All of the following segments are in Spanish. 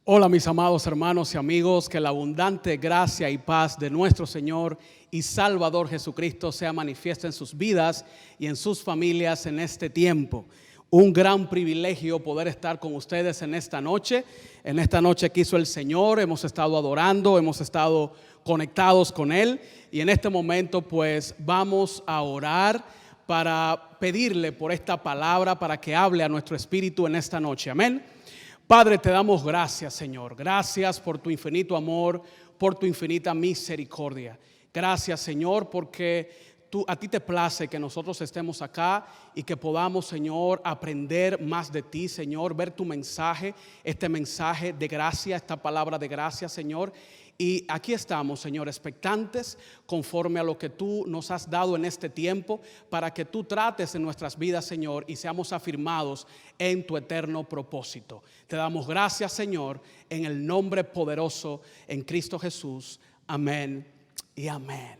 Hola mis amados hermanos y amigos, que la abundante gracia y paz de nuestro Señor y Salvador Jesucristo sea manifiesta en sus vidas y en sus familias en este tiempo. Un gran privilegio poder estar con ustedes en esta noche. En esta noche que hizo el Señor, hemos estado adorando, hemos estado conectados con Él y en este momento pues vamos a orar para pedirle por esta palabra para que hable a nuestro espíritu en esta noche. Amén. Padre, te damos gracias, Señor. Gracias por tu infinito amor, por tu infinita misericordia. Gracias, Señor, porque a ti te place que nosotros estemos acá y que podamos, Señor, aprender más de ti, Señor, ver tu mensaje, este mensaje de gracia, esta palabra de gracia, Señor. Y aquí estamos, Señor, expectantes conforme a lo que tú nos has dado en este tiempo para que tú trates en nuestras vidas, Señor, y seamos afirmados en tu eterno propósito. Te damos gracias, Señor, en el nombre poderoso en Cristo Jesús. Amén y amén.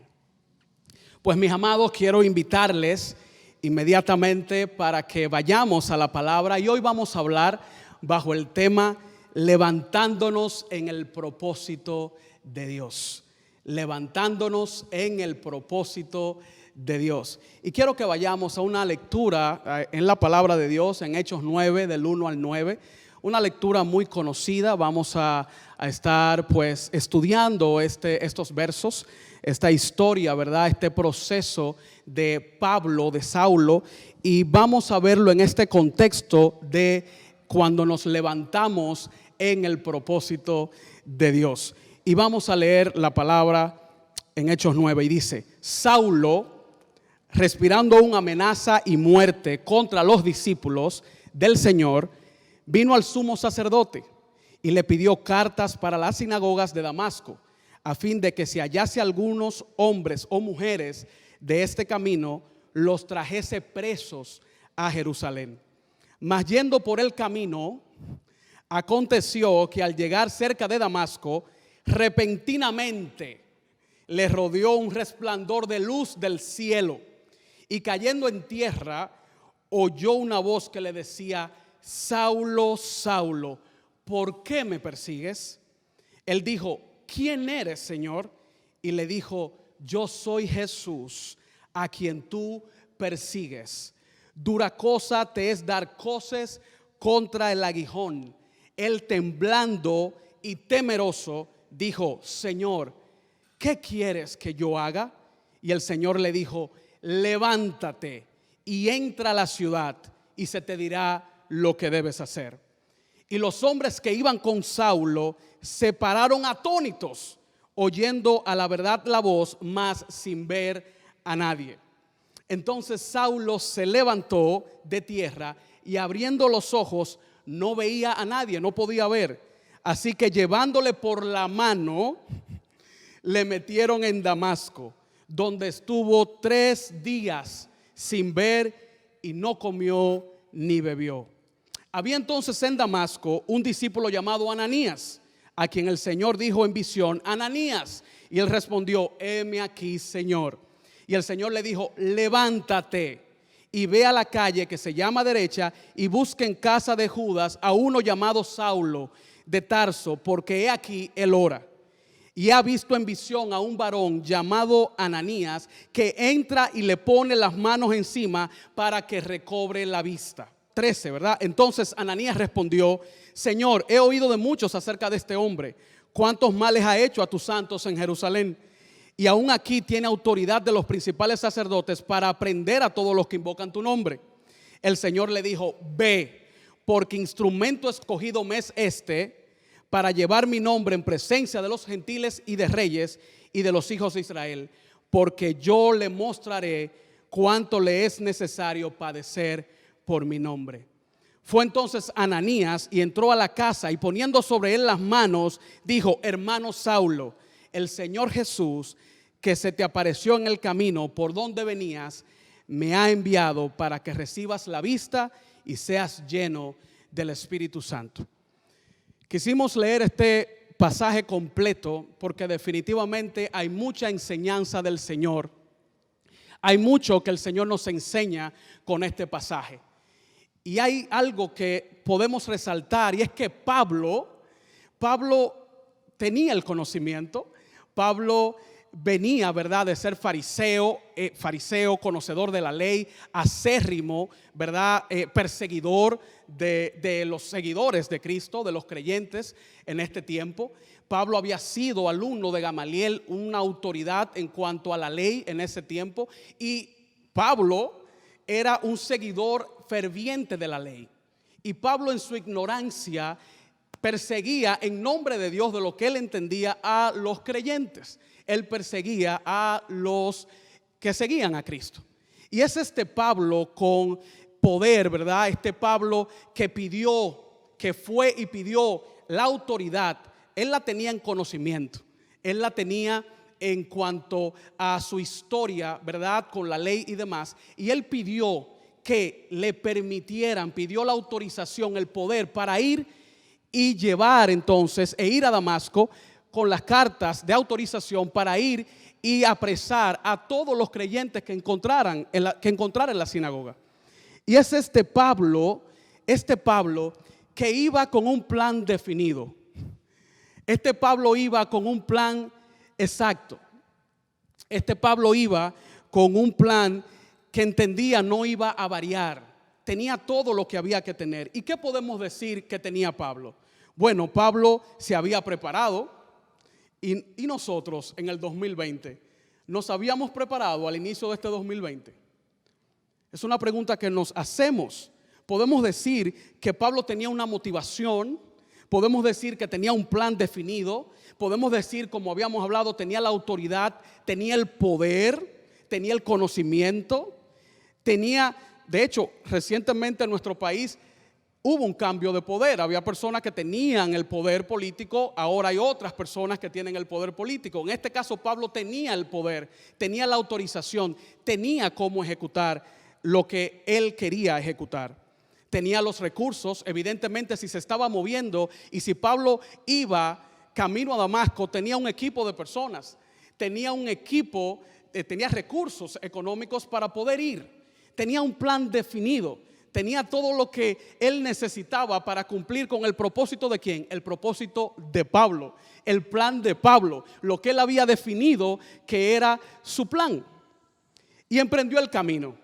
Pues mis amados, quiero invitarles inmediatamente para que vayamos a la palabra y hoy vamos a hablar bajo el tema levantándonos en el propósito de Dios. Levantándonos en el propósito de Dios. Y quiero que vayamos a una lectura en la palabra de Dios en Hechos 9 del 1 al 9. Una lectura muy conocida. Vamos a estar pues estudiando estos versos, esta historia, ¿verdad? Este proceso de Pablo, de Saulo, y vamos a verlo en este contexto de cuando nos levantamos en el propósito de Dios. Y vamos a leer la palabra en Hechos 9 y dice: Saulo, respirando una amenaza y muerte contra los discípulos del Señor, vino al sumo sacerdote y le pidió cartas para las sinagogas de Damasco, a fin de que si hallase algunos hombres o mujeres de este camino, los trajese presos a Jerusalén. Mas yendo por el camino, aconteció que al llegar cerca de Damasco, repentinamente le rodeó un resplandor de luz del cielo, y cayendo en tierra, oyó una voz que le decía: Saulo, Saulo, ¿por qué me persigues? Él dijo: ¿quién eres, Señor? Y le dijo: yo soy Jesús, a quien tú persigues. Dura cosa te es dar coces contra el aguijón. Él, temblando y temeroso, dijo: Señor, ¿qué quieres que yo haga? Y el Señor le dijo: levántate y entra a la ciudad y se te dirá lo que debes hacer. Y los hombres que iban con Saulo se pararon atónitos, oyendo a la verdad la voz, mas sin ver a nadie. Entonces Saulo se levantó de tierra y abriendo los ojos no veía a nadie, no podía ver. Así que llevándole por la mano, le metieron en Damasco, donde estuvo 3 días sin ver y no comió ni bebió. Había entonces en Damasco un discípulo llamado Ananías, a quien el Señor dijo en visión: Ananías. Y él respondió: heme aquí, Señor. Y el Señor le dijo: levántate y ve a la calle que se llama derecha y busca en casa de Judas a uno llamado Saulo de Tarso, porque he aquí él ora. Y ha visto en visión a un varón llamado Ananías, que entra y le pone las manos encima para que recobre la vista. 13, ¿verdad? Entonces Ananías respondió: Señor, he oído de muchos acerca de este hombre, cuántos males ha hecho a tus santos en Jerusalén. Y aún aquí tiene autoridad de los principales sacerdotes para prender a todos los que invocan tu nombre. El Señor le dijo: ve, porque instrumento escogido me es este para llevar mi nombre en presencia de los gentiles y de reyes y de los hijos de Israel, porque yo le mostraré cuánto le es necesario padecer por mi nombre. Fue entonces Ananías y entró a la casa y poniendo sobre él las manos, dijo: hermano Saulo, el Señor Jesús, que se te apareció en el camino por donde venías, me ha enviado para que recibas la vista y seas lleno del Espíritu Santo. Quisimos leer este pasaje completo porque definitivamente hay mucha enseñanza del Señor. Hay mucho que el Señor nos enseña con este pasaje. Y hay algo que podemos resaltar, y es que Pablo Pablo tenía el conocimiento. Pablo venía, ¿verdad?, de ser fariseo, conocedor de la ley, acérrimo, ¿verdad?, perseguidor de los seguidores de Cristo, de los creyentes en este tiempo. Pablo había sido alumno de Gamaliel, una autoridad en cuanto a la ley en ese tiempo, y Pablo era un seguidor ferviente de la ley. Y Pablo, en su ignorancia, perseguía en nombre de Dios, de lo que él entendía, a los creyentes. Él perseguía a los que seguían a Cristo. Y es este Pablo con poder, ¿verdad? Este Pablo que fue y pidió la autoridad. Él la tenía en conocimiento. Él la tenía en cuanto a su historia, ¿verdad?, con la ley y demás. Y él pidió que le permitieran, pidió la autorización, el poder para ir y llevar entonces e ir a Damasco con las cartas de autorización para ir y apresar a todos los creyentes que encontrara en la sinagoga. Y es este Pablo que iba con un plan definido. Este Pablo iba con un plan exacto. Este Pablo iba con un plan que entendía no iba a variar. Tenía todo lo que había que tener. ¿Y qué podemos decir que tenía Pablo? Bueno, Pablo se había preparado y nosotros en el 2020 nos habíamos preparado al inicio de este 2020. Es una pregunta que nos hacemos. Podemos decir que Pablo tenía una motivación, podemos decir que tenía un plan definido, podemos decir, como habíamos hablado, tenía la autoridad, tenía el poder, tenía el conocimiento, de hecho, recientemente en nuestro país hubo un cambio de poder. Había personas que tenían el poder político, ahora hay otras personas que tienen el poder político. En este caso, Pablo tenía el poder, tenía la autorización, tenía cómo ejecutar lo que él quería ejecutar. Tenía los recursos, evidentemente, si se estaba moviendo y si Pablo iba camino a Damasco, tenía un equipo de personas, tenía recursos económicos para poder ir, tenía un plan definido, tenía todo lo que él necesitaba para cumplir con el propósito de ¿quién? El propósito de Pablo, el plan de Pablo, lo que él había definido que era su plan. Y emprendió el camino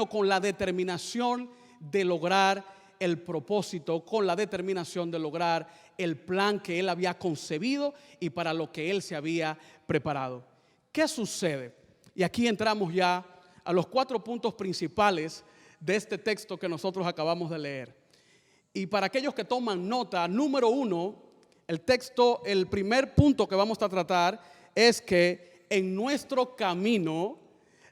con la determinación de lograr el propósito, con la determinación de lograr el plan que él había concebido y para lo que él se había preparado. ¿Qué sucede? Y aquí entramos ya a los 4 puntos principales de este texto que nosotros acabamos de leer. Y para aquellos que toman nota, número 1, el primer punto que vamos a tratar es que en nuestro camino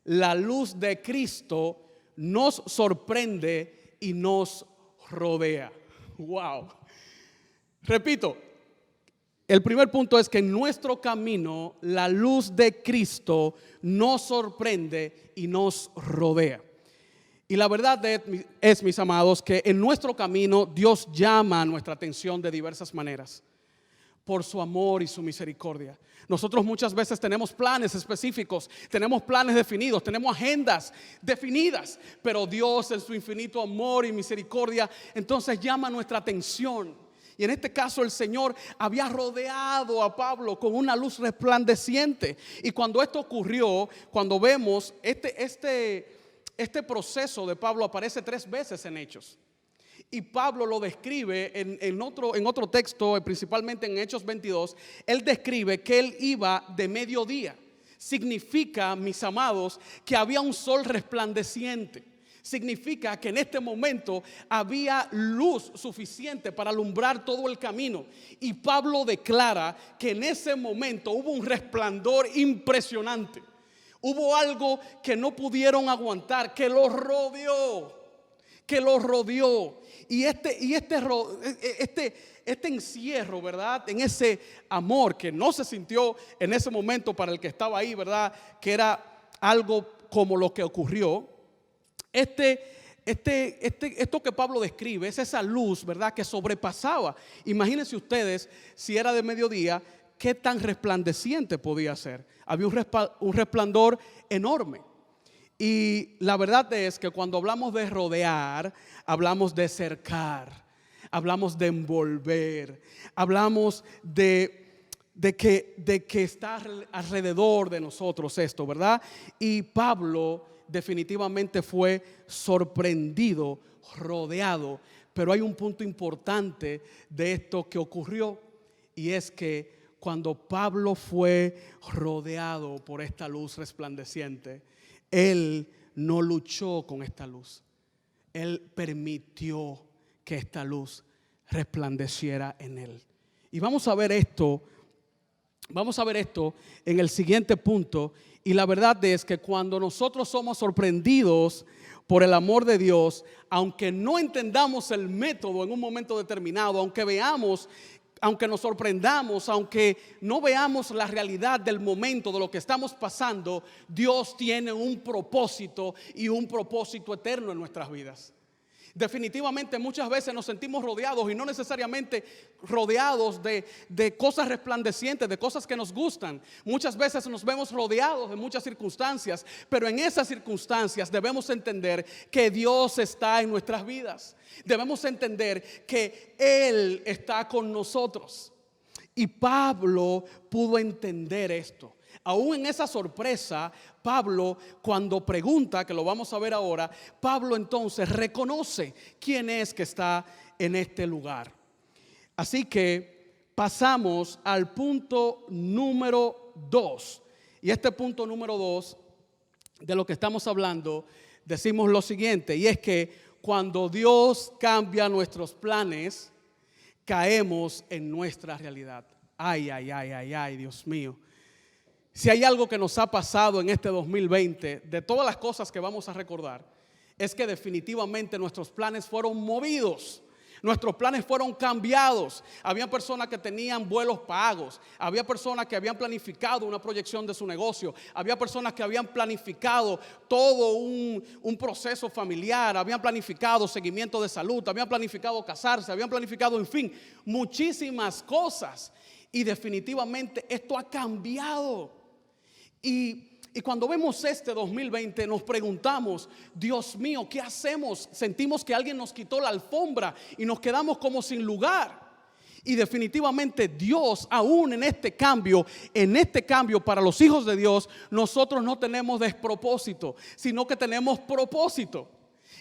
la luz de Cristo nos sorprende y nos rodea. Wow. Repito, el primer punto es que en nuestro camino la luz de Cristo nos sorprende y nos rodea. Y la verdad es, mis amados, que en nuestro camino Dios llama a nuestra atención de diversas maneras por su amor y su misericordia. Nosotros muchas veces tenemos planes específicos, tenemos planes definidos, tenemos agendas definidas, pero Dios en su infinito amor y misericordia entonces llama nuestra atención. Y en este caso el Señor había rodeado a Pablo con una luz resplandeciente. Y cuando esto ocurrió, cuando vemos este proceso de Pablo aparece 3 veces en Hechos. Y Pablo lo describe en otro texto, principalmente en Hechos 22. Él describe que él iba de mediodía. Significa, mis amados, que había un sol resplandeciente. Significa que en este momento había luz suficiente para alumbrar todo el camino. Y Pablo declara que en ese momento hubo un resplandor impresionante. Hubo algo que no pudieron aguantar, que los rodeó. Y este encierro, ¿verdad? En ese amor que no se sintió en ese momento para el que estaba ahí, ¿verdad? Que era algo como lo que ocurrió. Esto que Pablo describe es esa luz, ¿verdad? Que sobrepasaba. Imagínense ustedes, si era de mediodía, qué tan resplandeciente podía ser. Había un resplandor enorme. Y la verdad es que cuando hablamos de rodear, hablamos de cercar, hablamos de envolver, hablamos de que está alrededor de nosotros esto, ¿verdad? Y Pablo definitivamente fue sorprendido, rodeado, pero hay un punto importante de esto que ocurrió, y es que cuando Pablo fue rodeado por esta luz resplandeciente, él no luchó con esta luz, él permitió que esta luz resplandeciera en él. Y vamos a ver esto en el siguiente punto. Y la verdad es que cuando nosotros somos sorprendidos por el amor de Dios, aunque no entendamos el método en un momento determinado, aunque nos sorprendamos, aunque no veamos la realidad del momento, de lo que estamos pasando, Dios tiene un propósito, y un propósito eterno en nuestras vidas. Definitivamente muchas veces nos sentimos rodeados, y no necesariamente rodeados de cosas resplandecientes, de cosas que nos gustan. Muchas veces nos vemos rodeados de muchas circunstancias, pero en esas circunstancias debemos entender que Dios está en nuestras vidas. Debemos entender que Él está con nosotros. Y Pablo pudo entender esto. Aún en esa sorpresa, Pablo, cuando pregunta, que lo vamos a ver ahora, Pablo entonces reconoce quién es que está en este lugar. Así que pasamos al punto número 2. Y este punto número 2 de lo que estamos hablando, decimos lo siguiente, y es que cuando Dios cambia nuestros planes, caemos en nuestra realidad. Ay, Dios mío. Si hay algo que nos ha pasado en este 2020, de todas las cosas que vamos a recordar, es que definitivamente nuestros planes fueron movidos. Nuestros planes fueron cambiados. Había personas que tenían vuelos pagos. Había personas que habían planificado una proyección de su negocio. Había personas que habían planificado todo un proceso familiar. Habían planificado seguimiento de salud. Habían planificado casarse. Habían planificado, en fin, muchísimas cosas. Y definitivamente esto ha cambiado. Y cuando vemos este 2020 nos preguntamos, Dios mío, ¿qué hacemos? Sentimos que alguien nos quitó la alfombra y nos quedamos como sin lugar. Y definitivamente Dios, aún en este cambio para los hijos de Dios, nosotros no tenemos despropósito, sino que tenemos propósito.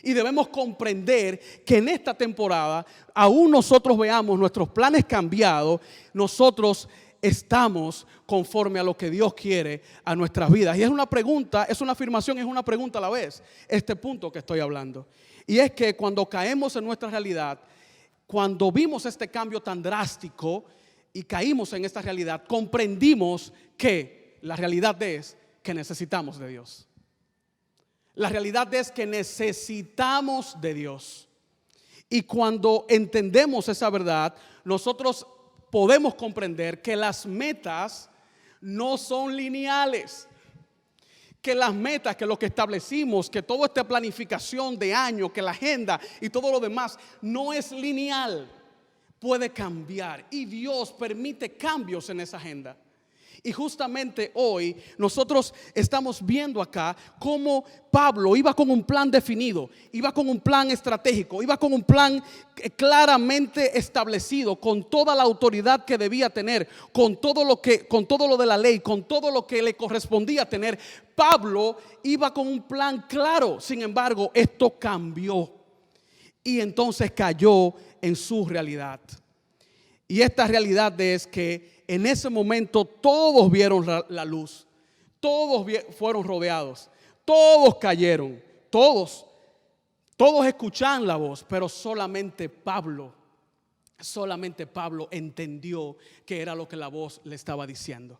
Y debemos comprender que en esta temporada, aún nosotros veamos nuestros planes cambiados, nosotros estamos conforme a lo que Dios quiere a nuestras vidas. Y es una pregunta, es una afirmación, es una pregunta a la vez, este punto que estoy hablando. Y es que cuando caemos en nuestra realidad, cuando vimos este cambio tan drástico y caímos en esta realidad, comprendimos que la realidad es que necesitamos de Dios. La realidad es que necesitamos de Dios. Y cuando entendemos esa verdad, nosotros podemos comprender que las metas no son lineales. Que las metas, que lo que establecimos, que toda esta planificación de año, que la agenda y todo lo demás no es lineal, puede cambiar. Y Dios permite cambios en esa agenda. Y justamente hoy nosotros estamos viendo acá cómo Pablo iba con un plan definido, iba con un plan estratégico, iba con un plan claramente establecido, con toda la autoridad que debía tener, con todo lo de la ley, con todo lo que le correspondía tener. Pablo iba con un plan claro. Sin embargo, esto cambió y entonces cayó en su realidad. Y esta realidad es que en ese momento todos vieron la luz, todos fueron rodeados, todos cayeron, todos escuchaban la voz, pero solamente Pablo entendió que era lo que la voz le estaba diciendo.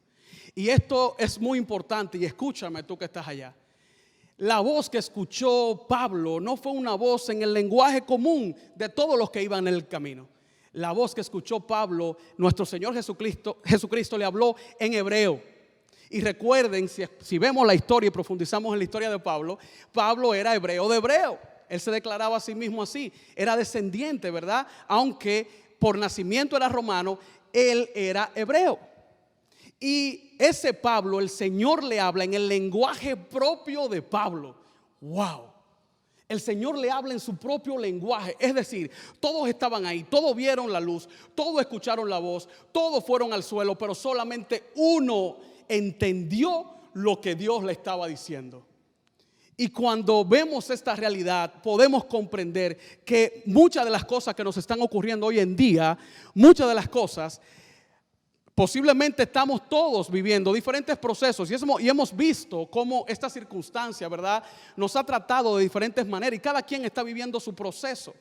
Y esto es muy importante, y escúchame tú que estás allá. La voz que escuchó Pablo no fue una voz en el lenguaje común de todos los que iban en el camino. La voz que escuchó Pablo, nuestro Señor Jesucristo le habló en hebreo. Y recuerden, si vemos la historia y profundizamos en la historia de Pablo, Pablo era hebreo de hebreo. Él se declaraba a sí mismo así. Era descendiente, ¿verdad? Aunque por nacimiento era romano, él era hebreo. Y ese Pablo, el Señor le habla en el lenguaje propio de Pablo. ¡Wow! El Señor le habla en su propio lenguaje. Es decir, todos estaban ahí, todos vieron la luz, todos escucharon la voz, todos fueron al suelo, pero solamente uno entendió lo que Dios le estaba diciendo. Y cuando vemos esta realidad, podemos comprender que muchas de las cosas que nos están ocurriendo hoy en día, muchas de las cosas, posiblemente estamos todos viviendo diferentes procesos y hemos visto cómo esta circunstancia, ¿verdad?, nos ha tratado de diferentes maneras y cada quien está viviendo su proceso.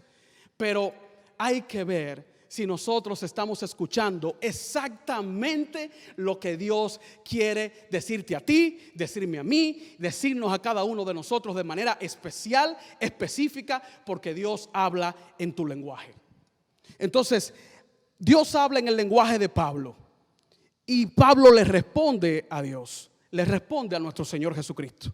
Pero hay que ver si nosotros estamos escuchando exactamente lo que Dios quiere decirte a ti, decirme a mí, decirnos a cada uno de nosotros de manera especial, específica, porque Dios habla en tu lenguaje. Entonces, Dios habla en el lenguaje de Pablo y Pablo le responde a Dios, le responde a nuestro Señor Jesucristo.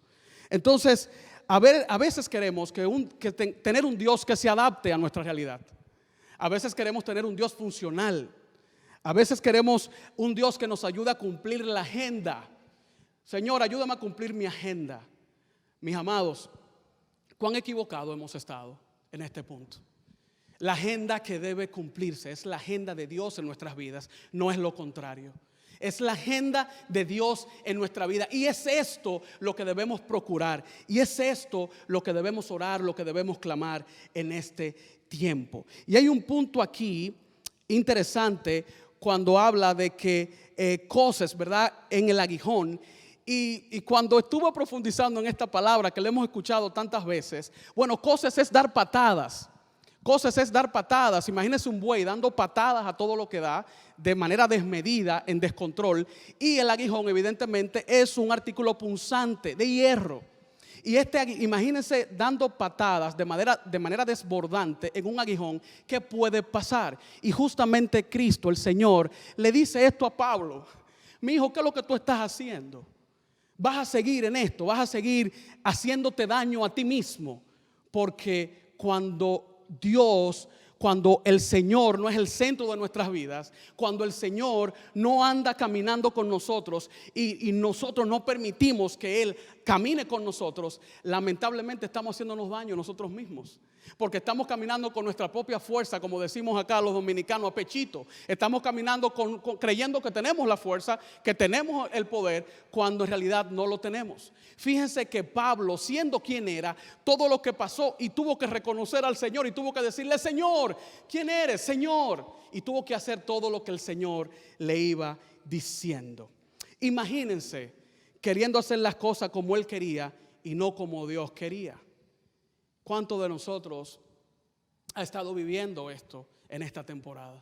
Entonces, a veces queremos tener un Dios que se adapte a nuestra realidad. A veces queremos tener un Dios funcional. A veces queremos un Dios que nos ayude a cumplir la agenda. Señor, ayúdame a cumplir mi agenda. Mis amados, cuán equivocado hemos estado en este punto. La agenda que debe cumplirse es la agenda de Dios en nuestras vidas, no es lo contrario. Es la agenda de Dios en nuestra vida. Y es esto lo que debemos procurar. Y es esto lo que debemos orar, lo que debemos clamar en este tiempo. Y hay un punto aquí interesante cuando habla de que cosas, ¿verdad?, en el aguijón. Y cuando estuve profundizando en esta palabra que le hemos escuchado tantas veces, bueno, cosas es dar patadas. Cosas es dar patadas. Imagínense un buey dando patadas a todo lo que da de manera desmedida, en descontrol. Y el aguijón evidentemente es un artículo punzante de hierro. Y imagínense dando patadas de manera desbordante en un aguijón. ¿Qué puede pasar? Y justamente Cristo, el Señor, le dice esto a Pablo: mi hijo, ¿qué es lo que tú estás haciendo? Vas a seguir en esto, vas a seguir haciéndote daño a ti mismo. Porque cuando el Señor no es el centro de nuestras vidas, cuando el Señor no anda caminando con nosotros y nosotros no permitimos que Él camine con nosotros, lamentablemente estamos haciéndonos daño nosotros mismos. Porque estamos caminando con nuestra propia fuerza, como decimos acá los dominicanos, a pechito. Estamos caminando creyendo que tenemos la fuerza, que tenemos el poder, cuando en realidad no lo tenemos. Fíjense que Pablo, siendo quien era, todo lo que pasó, y tuvo que reconocer al Señor y tuvo que decirle: Señor, ¿quién eres, Señor? Y tuvo que hacer todo lo que el Señor le iba diciendo. Imagínense queriendo hacer las cosas como Él quería y no como Dios quería. ¿Cuántos de nosotros ha estado viviendo esto en esta temporada?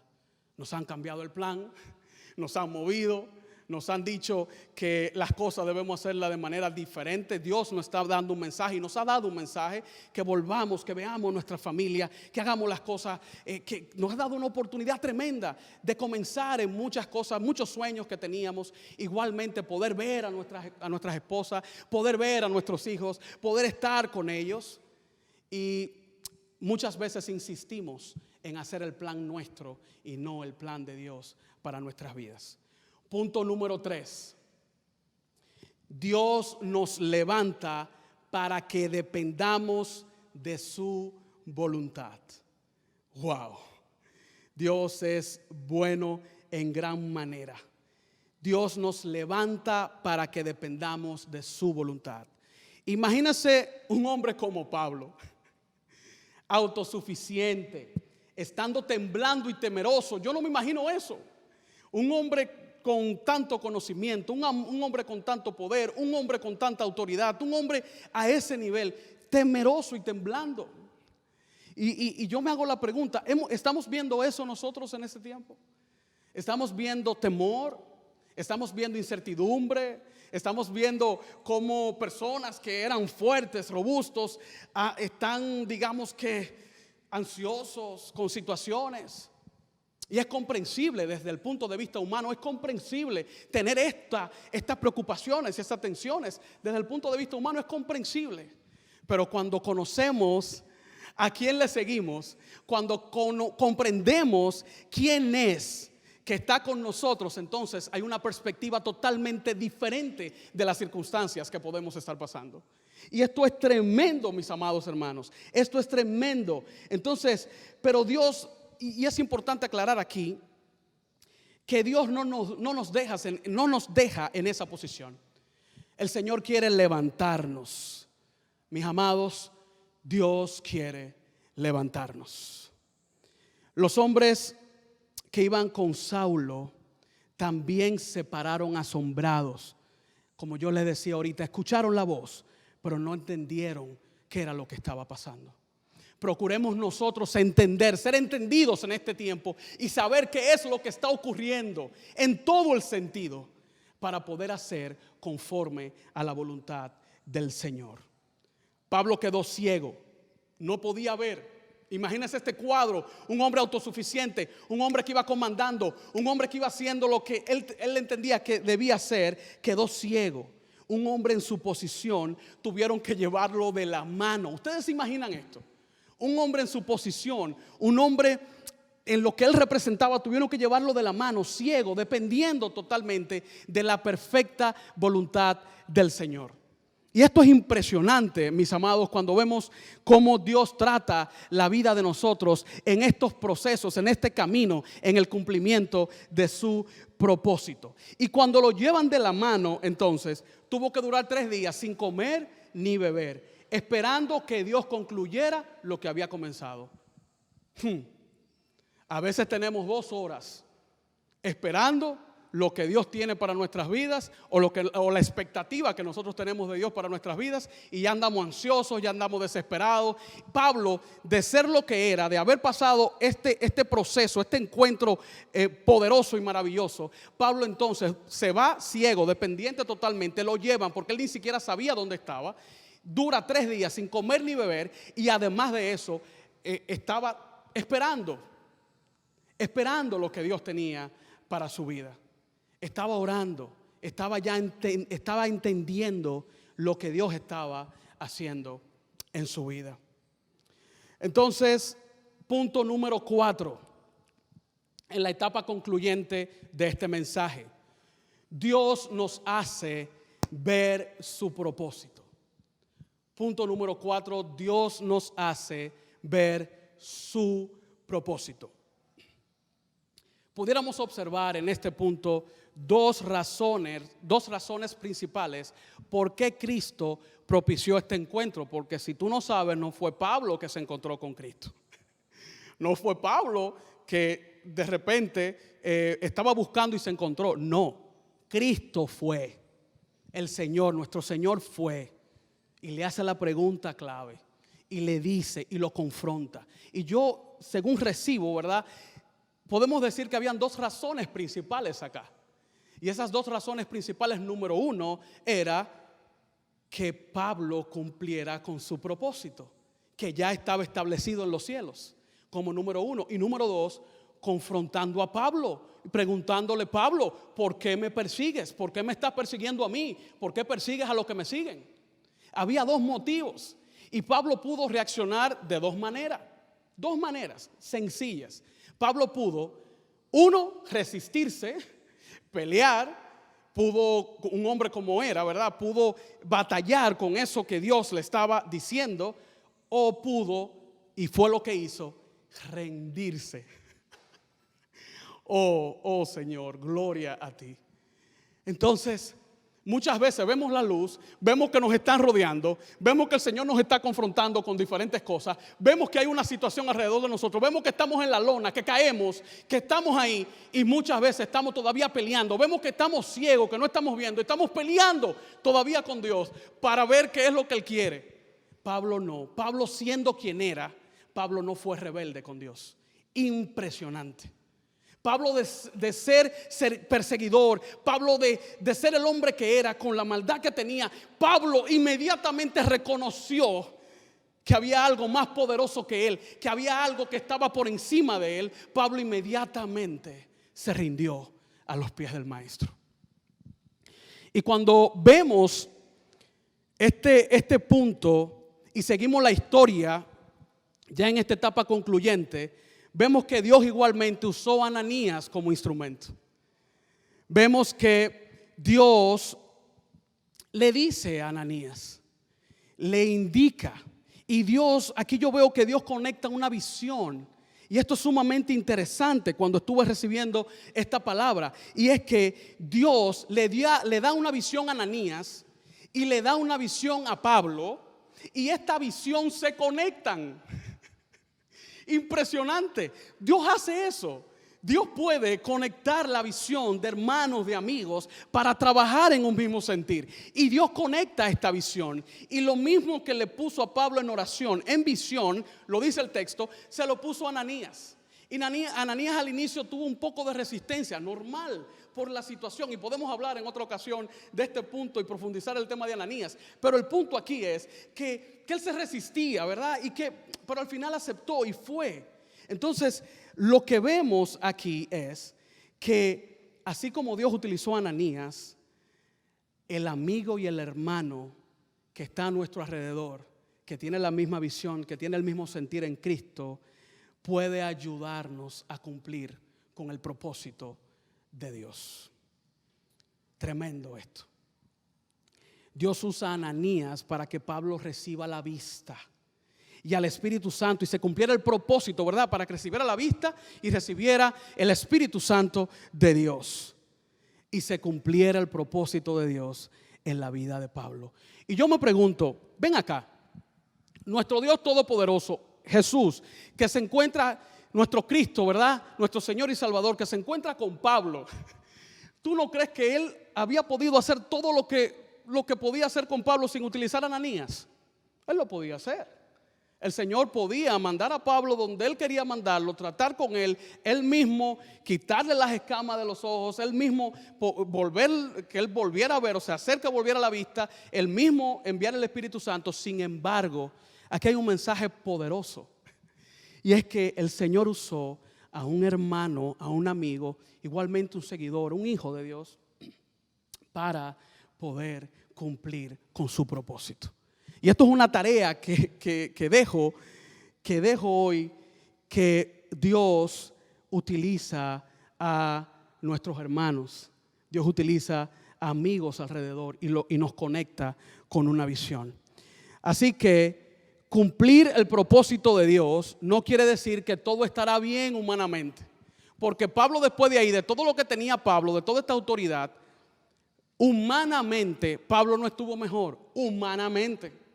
Nos han cambiado el plan, nos han movido, nos han dicho que las cosas debemos hacerlas de manera diferente. Dios nos está dando un mensaje y nos ha dado un mensaje: que volvamos, que veamos nuestra familia, que hagamos las cosas, que nos ha dado una oportunidad tremenda de comenzar en muchas cosas, muchos sueños que teníamos. Igualmente poder ver a nuestras esposas, poder ver a nuestros hijos, poder estar con ellos. Y muchas veces insistimos en hacer el plan nuestro y no el plan de Dios para nuestras vidas. Punto número 3. Dios nos levanta para que dependamos de su voluntad. Wow. Dios es bueno en gran manera. Dios nos levanta para que dependamos de su voluntad. Imagínese un hombre como Pablo, autosuficiente, estando temblando y temeroso. Yo no me imagino eso. Un hombre con tanto conocimiento, un hombre con tanto poder, un hombre con tanta autoridad, un hombre a ese nivel, temeroso y temblando. Y yo me hago la pregunta: ¿estamos viendo eso nosotros en este tiempo? ¿Estamos viendo temor? ¿Estamos viendo incertidumbre? ¿Estamos viendo cómo personas que eran fuertes, robustos, están, digamos que, ansiosos con situaciones? Y es comprensible desde el punto de vista humano, es comprensible tener estas preocupaciones y estas tensiones. Desde el punto de vista humano es comprensible. Pero cuando conocemos a quién le seguimos, cuando comprendemos quién es que está con nosotros, entonces hay una perspectiva totalmente diferente de las circunstancias que podemos estar pasando. Y esto es tremendo, mis amados hermanos. Esto es tremendo. Entonces, pero Dios, y es importante aclarar aquí, que Dios no nos deja en esa posición. El Señor quiere levantarnos. Mis amados, Dios quiere levantarnos. Los hombres que iban con Saulo también se pararon asombrados. Como yo les decía ahorita, escucharon la voz, pero no entendieron qué era lo que estaba pasando. Procuremos nosotros entender, ser entendidos en este tiempo y saber qué es lo que está ocurriendo en todo el sentido para poder hacer conforme a la voluntad del Señor. Pablo quedó ciego, no podía ver. Imagínense este cuadro, un hombre autosuficiente, un hombre que iba comandando, un hombre que iba haciendo lo que él entendía que debía hacer, quedó ciego. Un hombre en su posición tuvieron que llevarlo de la mano. ¿Ustedes se imaginan esto? Un hombre en su posición, un hombre en lo que él representaba, tuvieron que llevarlo de la mano, ciego, dependiendo totalmente de la perfecta voluntad del Señor. Y esto es impresionante, mis amados, cuando vemos cómo Dios trata la vida de nosotros en estos procesos, en este camino, en el cumplimiento de su propósito. Y cuando lo llevan de la mano, entonces, tuvo que durar 3 días sin comer ni beber, esperando que Dios concluyera lo que había comenzado. A veces tenemos 2 horas esperando lo que Dios tiene para nuestras vidas o la expectativa que nosotros tenemos de Dios para nuestras vidas, y ya andamos ansiosos, ya andamos desesperados. Pablo, de ser lo que era, de haber pasado este proceso, este encuentro poderoso y maravilloso, Pablo entonces se va ciego, dependiente totalmente, lo llevan porque él ni siquiera sabía dónde estaba, dura 3 días sin comer ni beber, y además de eso estaba esperando lo que Dios tenía para su vida. Estaba orando, estaba entendiendo lo que Dios estaba haciendo en su vida. Entonces, punto número 4, en la etapa concluyente de este mensaje: Dios nos hace ver su propósito. Punto número 4, Dios nos hace ver su propósito. Pudiéramos observar en este punto dos razones principales por qué Cristo propició este encuentro. Porque si tú no sabes, no fue Pablo que se encontró con Cristo. No fue Pablo que de repente estaba buscando y se encontró. No, Cristo fue. El Señor, nuestro Señor fue. Y le hace la pregunta clave. Y le dice y lo confronta. Y yo, según recibo, ¿verdad?, podemos decir que habían 2 razones principales acá. Y esas 2 razones principales, número 1, era que Pablo cumpliera con su propósito, que ya estaba establecido en los cielos, como número 1. Y número 2, confrontando a Pablo, preguntándole: Pablo, ¿por qué me persigues? ¿Por qué me estás persiguiendo a mí? ¿Por qué persigues a los que me siguen? Había 2 motivos. Y Pablo pudo reaccionar de 2 maneras. 2 maneras sencillas. Pablo pudo, 1, resistirse, pelear, pudo, un hombre como era, ¿verdad?, pudo batallar con eso que Dios le estaba diciendo, o pudo, y fue lo que hizo, rendirse. Oh Señor, gloria a ti. Entonces, muchas veces vemos la luz, vemos que nos están rodeando, vemos que el Señor nos está confrontando con diferentes cosas, vemos que hay una situación alrededor de nosotros, vemos que estamos en la lona, que caemos, que estamos ahí, y muchas veces estamos todavía peleando, vemos que estamos ciegos, que no estamos viendo, estamos peleando todavía con Dios para ver qué es lo que Él quiere. Pablo no, Pablo, siendo quien era, Pablo no fue rebelde con Dios. Impresionante. Pablo de ser perseguidor, Pablo de ser el hombre que era, con la maldad que tenía, Pablo inmediatamente reconoció que había algo más poderoso que él, que había algo que estaba por encima de él. Pablo inmediatamente se rindió a los pies del maestro. Y cuando vemos este punto y seguimos la historia ya en esta etapa concluyente, vemos que Dios igualmente usó a Ananías como instrumento. Vemos que Dios le dice a Ananías, le indica. Y Dios, aquí yo veo que Dios conecta una visión. Y esto es sumamente interesante cuando estuve recibiendo esta palabra. Y es que Dios le da una visión a Ananías y le da una visión a Pablo. Y esta visión se conectan. Impresionante. Dios hace eso. Dios puede conectar la visión de hermanos, de amigos, para trabajar en un mismo sentir. Y Dios conecta esta visión. Y lo mismo que le puso a Pablo en oración, en visión, lo dice el texto, se lo puso a Ananías. Y Ananías al inicio tuvo un poco de resistencia, normal, por la situación. Y podemos hablar en otra ocasión de este punto y profundizar el tema de Ananías. Pero el punto aquí es que él se resistía, ¿verdad? Pero al final aceptó y fue. Entonces, lo que vemos aquí es que así como Dios utilizó a Ananías, el amigo y el hermano que está a nuestro alrededor, que tiene la misma visión, que tiene el mismo sentir en Cristo, puede ayudarnos a cumplir con el propósito de Dios. Tremendo esto. Dios usa a Ananías para que Pablo reciba la vista y al Espíritu Santo, y se cumpliera el propósito, ¿verdad? Para que recibiera la vista y recibiera el Espíritu Santo de Dios, y se cumpliera el propósito de Dios en la vida de Pablo. Y yo me pregunto, ven acá, nuestro Dios todopoderoso, Jesús, que se encuentra, nuestro Cristo, ¿verdad? Nuestro Señor y Salvador, que se encuentra con Pablo. ¿Tú no crees que él había podido hacer todo lo que podía hacer con Pablo sin utilizar a Ananías? Él lo podía hacer. El Señor podía mandar a Pablo donde Él quería mandarlo, tratar con él mismo, quitarle las escamas de los ojos, él mismo que él volviera a ver, o sea, hacer que volviera a la vista, él mismo enviar el Espíritu Santo. Sin embargo, aquí hay un mensaje poderoso, y es que el Señor usó a un hermano, a un amigo, igualmente un seguidor, un hijo de Dios, para poder cumplir con su propósito. Y esto es una tarea que dejo hoy, que Dios utiliza a nuestros hermanos. Dios utiliza a amigos alrededor y nos conecta con una visión. Así que cumplir el propósito de Dios no quiere decir que todo estará bien humanamente. Porque Pablo, después de ahí, de todo lo que tenía Pablo, de toda esta autoridad, humanamente Pablo no estuvo mejor, humanamente.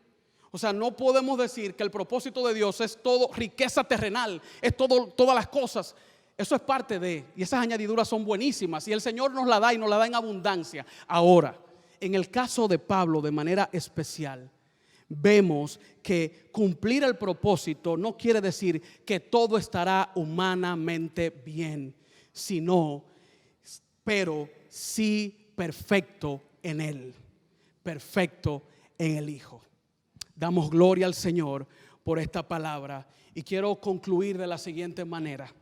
O sea, no podemos decir que el propósito de Dios es todo riqueza terrenal, es todas las cosas. Eso es parte de, y esas añadiduras son buenísimas, y el Señor nos la da y nos la da en abundancia. Ahora, en el caso de Pablo, de manera especial, vemos que cumplir el propósito no quiere decir que todo estará humanamente bien, pero sí perfecto en Él, perfecto en el Hijo. Damos gloria al Señor por esta palabra, y quiero concluir de la siguiente manera.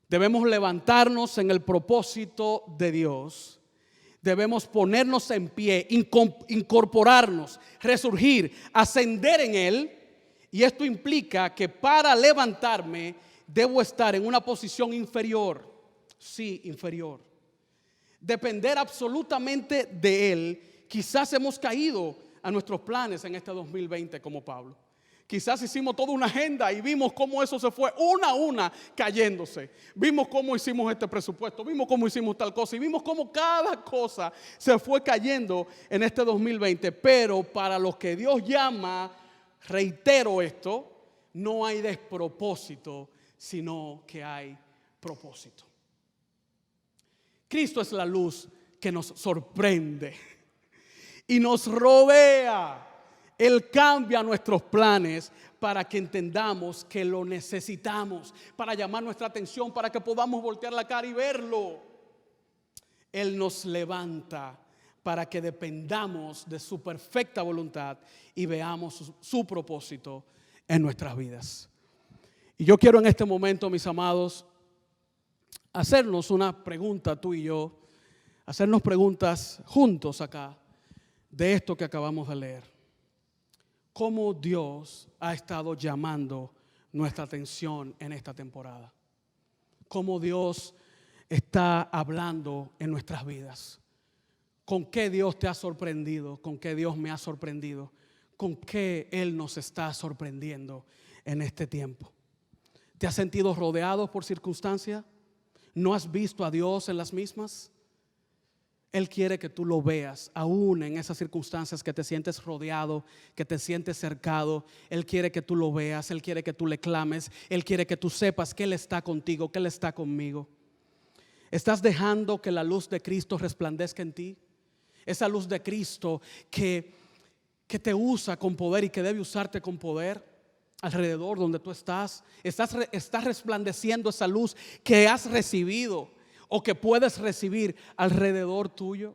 Debemos levantarnos en el propósito de Dios. Debemos ponernos en pie, incorporarnos, resurgir, ascender en Él. Y esto implica que para levantarme debo estar en una posición inferior. Sí, inferior. Depender absolutamente de Él. Quizás hemos caído a nuestros planes en este 2020 como Pablo. Quizás hicimos toda una agenda y vimos cómo eso se fue una a una cayéndose. Vimos cómo hicimos este presupuesto, vimos cómo hicimos tal cosa y vimos cómo cada cosa se fue cayendo en este 2020. Pero para los que Dios llama, reitero esto, no hay despropósito, sino que hay propósito. Cristo es la luz que nos sorprende y nos rodea. Él cambia nuestros planes para que entendamos que lo necesitamos, para llamar nuestra atención, para que podamos voltear la cara y verlo. Él nos levanta para que dependamos de su perfecta voluntad y veamos su propósito en nuestras vidas. Y yo quiero en este momento, mis amados, hacernos una pregunta, tú y yo, hacernos preguntas juntos acá de esto que acabamos de leer. ¿Cómo Dios ha estado llamando nuestra atención en esta temporada? ¿Cómo Dios está hablando en nuestras vidas? ¿Con qué Dios te ha sorprendido? ¿Con qué Dios me ha sorprendido? con qué Él nos está sorprendiendo en este tiempo. ¿Te has sentido rodeado por circunstancias? ¿No has visto a Dios en las mismas? Él quiere que tú lo veas, aún en esas circunstancias que te sientes rodeado, que te sientes cercado. Él quiere que tú lo veas, Él quiere que tú le clames, Él quiere que tú sepas que Él está contigo, que Él está conmigo. ¿Estás dejando que la luz de Cristo resplandezca en ti? Esa luz de Cristo que te usa con poder y que debe usarte con poder alrededor donde tú estás. Estás resplandeciendo esa luz que has recibido o que puedes recibir alrededor tuyo.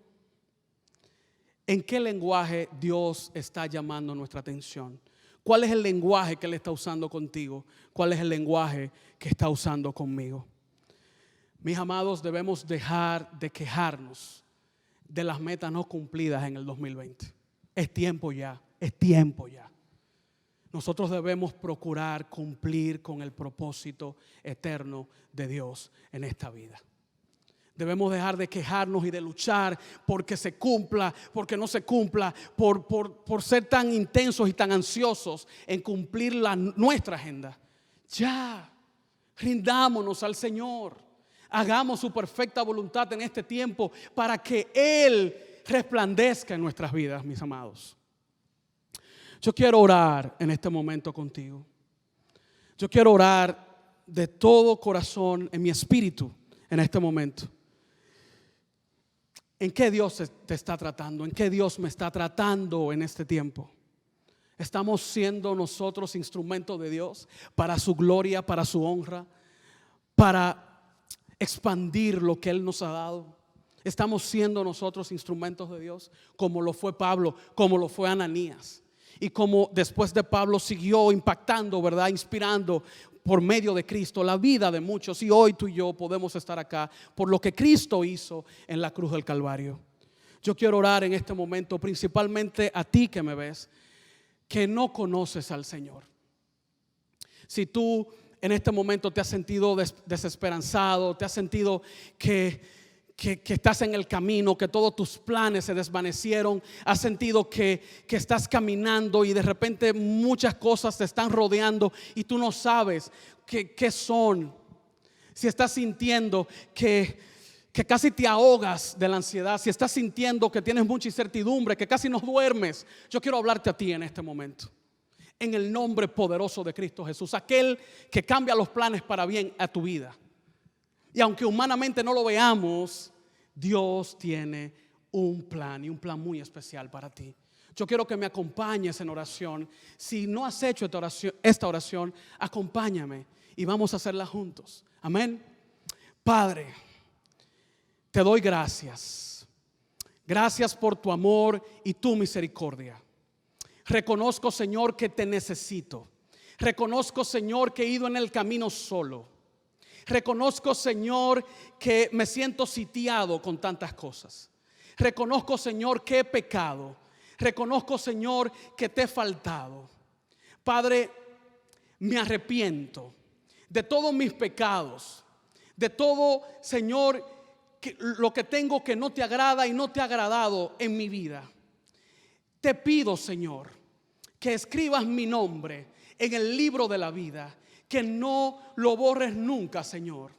¿En qué lenguaje Dios está llamando nuestra atención? ¿Cuál es el lenguaje que Él está usando contigo? ¿Cuál es el lenguaje que está usando conmigo? Mis amados, debemos dejar de quejarnos de las metas no cumplidas en el 2020. Es tiempo ya, es tiempo ya. Nosotros debemos procurar cumplir con el propósito eterno de Dios en esta vida. Debemos dejar de quejarnos y de luchar porque se cumpla, porque no se cumpla, por ser tan intensos y tan ansiosos en cumplir nuestra agenda. Ya, rindámonos al Señor. Hagamos su perfecta voluntad en este tiempo para que Él resplandezca en nuestras vidas, mis amados. Yo quiero orar en este momento contigo. Yo quiero orar de todo corazón en mi espíritu en este momento. ¿En qué Dios te está tratando? ¿En qué Dios me está tratando en este tiempo? ¿Estamos siendo nosotros instrumentos de Dios para su gloria, para su honra, para expandir lo que Él nos ha dado? ¿Estamos siendo nosotros instrumentos de Dios como lo fue Pablo, como lo fue Ananías? Y como después de Pablo siguió impactando, ¿verdad? Inspirando por medio de Cristo la vida de muchos. Y hoy tú y yo podemos estar acá por lo que Cristo hizo en la cruz del Calvario. Yo quiero orar en este momento principalmente a ti que me ves, que no conoces al Señor. Si tú en este momento te has sentido desesperanzado, te has sentido que estás en el camino, que todos tus planes se desvanecieron, has sentido que estás caminando y de repente muchas cosas te están rodeando y tú no sabes qué son. Si estás sintiendo que casi te ahogas de la ansiedad, si estás sintiendo que tienes mucha incertidumbre, que casi no duermes, yo quiero hablarte a ti en este momento. En el nombre poderoso de Cristo Jesús, aquel que cambia los planes para bien a tu vida. Y aunque humanamente no lo veamos, Dios tiene un plan y un plan muy especial para ti. Yo quiero que me acompañes en oración. Si no has hecho esta oración, acompáñame y vamos a hacerla juntos. Amén. Padre, te doy gracias. Gracias por tu amor y tu misericordia. Reconozco, Señor, que te necesito. Reconozco, Señor, que he ido en el camino solo. Reconozco, Señor, que me siento sitiado con tantas cosas. Reconozco, Señor, que he pecado. Reconozco, Señor, que te he faltado. Padre, me arrepiento de todos mis pecados, de todo, Señor, lo que tengo que no te agrada y no te ha agradado en mi vida. Te pido, Señor, que escribas mi nombre en el libro de la vida, que no lo borres nunca, Señor.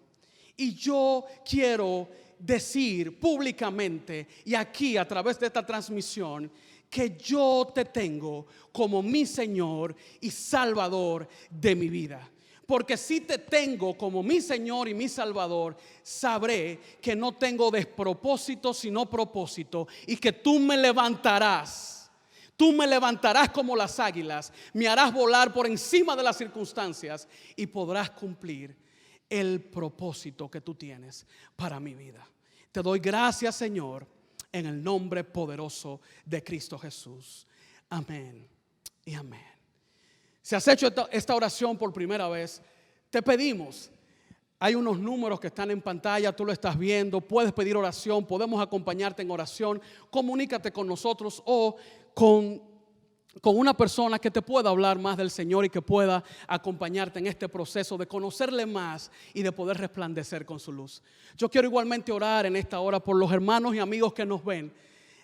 Y yo quiero decir públicamente y aquí a través de esta transmisión que yo te tengo como mi Señor y Salvador de mi vida. Porque si te tengo como mi Señor y mi Salvador, sabré que no tengo despropósito sino propósito y que tú me levantarás. Tú me levantarás como las águilas, me harás volar por encima de las circunstancias y podrás cumplir el propósito que tú tienes para mi vida. Te doy gracias, Señor, en el nombre poderoso de Cristo Jesús. Amén y amén. Si has hecho esta oración por primera vez, te pedimos, hay unos números que están en pantalla, tú lo estás viendo, puedes pedir oración, podemos acompañarte en oración, comunícate con nosotros o con una persona que te pueda hablar más del Señor y que pueda acompañarte en este proceso de conocerle más y de poder resplandecer con su luz. Yo quiero igualmente orar en esta hora por los hermanos y amigos que nos ven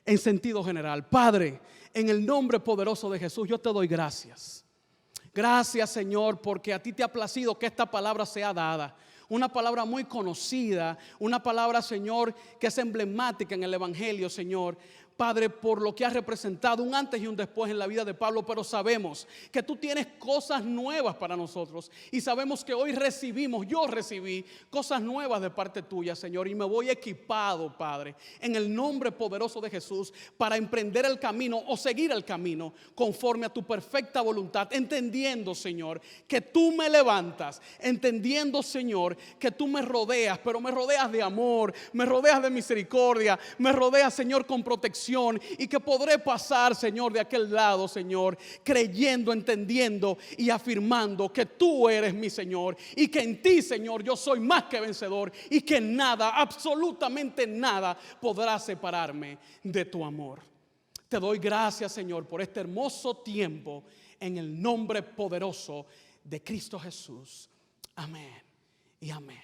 en sentido general. Padre, En el nombre poderoso de Jesús, yo te doy gracias. Gracias, Señor, porque a ti te ha placido que esta palabra sea dada. Una palabra muy conocida, una palabra, Señor, que es emblemática en el Evangelio, Señor. Padre, por lo que has representado un antes y un después en la vida de Pablo, pero sabemos que tú tienes cosas nuevas para nosotros y sabemos que hoy yo recibí cosas nuevas de parte tuya, Señor, y me voy equipado, Padre, en el nombre poderoso de Jesús para emprender el camino o seguir el camino conforme a tu perfecta voluntad, entendiendo, Señor, que tú me levantas, entendiendo, Señor, que tú me rodeas, pero me rodeas de amor, me rodeas de misericordia, me rodeas, Señor, con protección. Y que podré pasar, Señor, de aquel lado, Señor, creyendo, entendiendo y afirmando que tú eres mi Señor y que en ti, Señor, yo soy más que vencedor y que nada, absolutamente nada podrá separarme de tu amor. Te doy gracias, Señor, por este hermoso tiempo en el nombre poderoso de Cristo Jesús. Amén y amén.